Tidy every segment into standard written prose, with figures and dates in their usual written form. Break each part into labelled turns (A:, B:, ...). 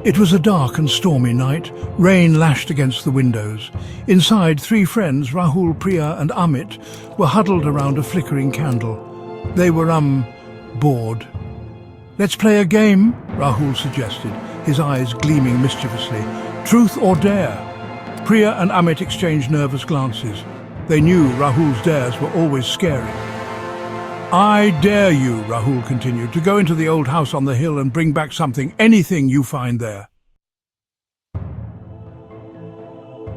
A: It was a dark and stormy night. Rain lashed against the windows. Inside, three friends, Rahul, Priya and Amit, were huddled around a flickering candle. They were, bored. "Let's play a game," Rahul suggested, his eyes gleaming mischievously. "Truth or dare?" Priya and Amit exchanged nervous glances. They knew Rahul's dares were always scary. "I dare you," Rahul continued, "to go into the old house on the hill and bring back something, anything you find there."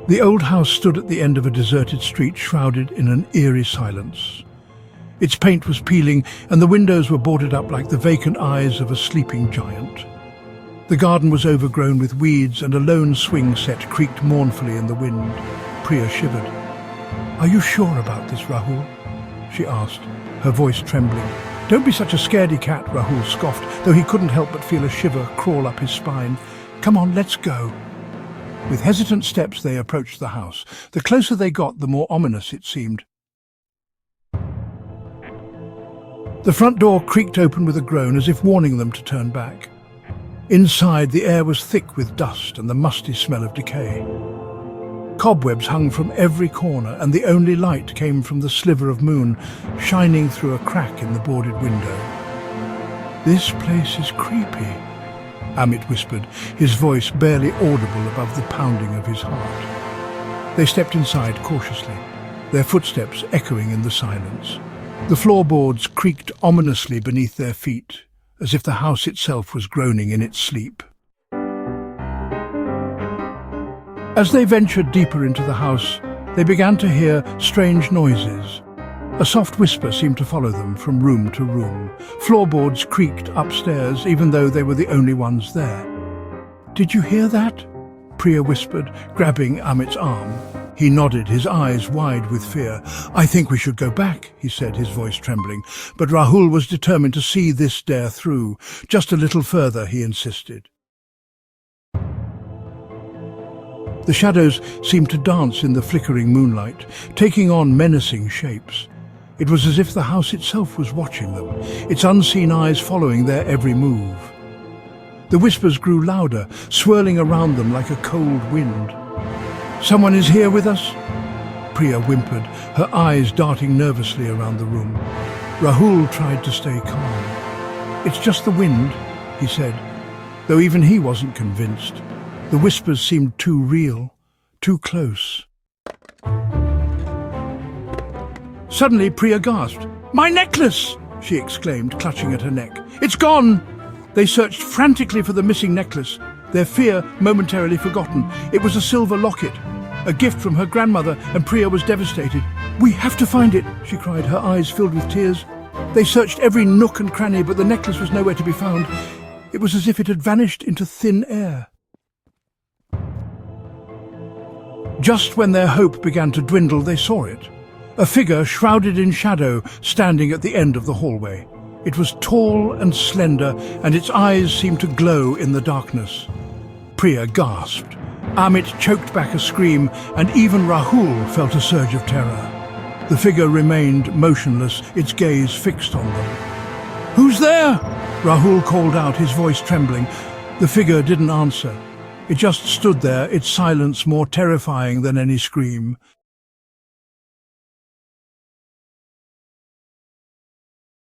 A: The old house stood at the end of a deserted street, shrouded in an eerie silence. Its paint was peeling, and the windows were boarded up like the vacant eyes of a sleeping giant. The garden was overgrown with weeds, and a lone swing set creaked mournfully in the wind. Priya shivered. "Are you sure about this, Rahul?" she asked, her voice trembling. "Don't be such a scaredy cat," Rahul scoffed, though he couldn't help but feel a shiver crawl up his spine. "Come on, let's go." With hesitant steps they approached the house. The closer they got, the more ominous it seemed. The front door creaked open with a groan, as if warning them to turn back. Inside, the air was thick with dust and the musty smell of decay. Cobwebs hung from every corner, and the only light came from the sliver of moon shining through a crack in the boarded window. "This place is creepy," Amit whispered, his voice barely audible above the pounding of his heart. They stepped inside cautiously, their footsteps echoing in the silence. The floorboards creaked ominously beneath their feet, as if the house itself was groaning in its sleep. As they ventured deeper into the house, they began to hear strange noises. A soft whisper seemed to follow them from room to room. Floorboards creaked upstairs, even though they were the only ones there. "Did you hear that?" Priya whispered, grabbing Amit's arm. He nodded, his eyes wide with fear. "I think we should go back," he said, his voice trembling. But Rahul was determined to see this dare through. "Just a little further," he insisted. The shadows seemed to dance in the flickering moonlight, taking on menacing shapes. It was as if the house itself was watching them, its unseen eyes following their every move. The whispers grew louder, swirling around them like a cold wind. "Someone is here with us?" Priya whimpered, her eyes darting nervously around the room. Rahul tried to stay calm. "It's just the wind," he said, though even he wasn't convinced. The whispers seemed too real, too close. Suddenly, Priya gasped. "My necklace!" she exclaimed, clutching at her neck. "It's gone!" They searched frantically for the missing necklace, their fear momentarily forgotten. It was a silver locket, a gift from her grandmother, and Priya was devastated. "We have to find it," she cried, her eyes filled with tears. They searched every nook and cranny, but the necklace was nowhere to be found. It was as if it had vanished into thin air. Just when their hope began to dwindle, they saw it. A figure shrouded in shadow, standing at the end of the hallway. It was tall and slender, and its eyes seemed to glow in the darkness. Priya gasped. Amit choked back a scream, and even Rahul felt a surge of terror. The figure remained motionless, its gaze fixed on them. "Who's there?" Rahul called out, his voice trembling. The figure didn't answer. It just stood there, its silence more terrifying than any scream.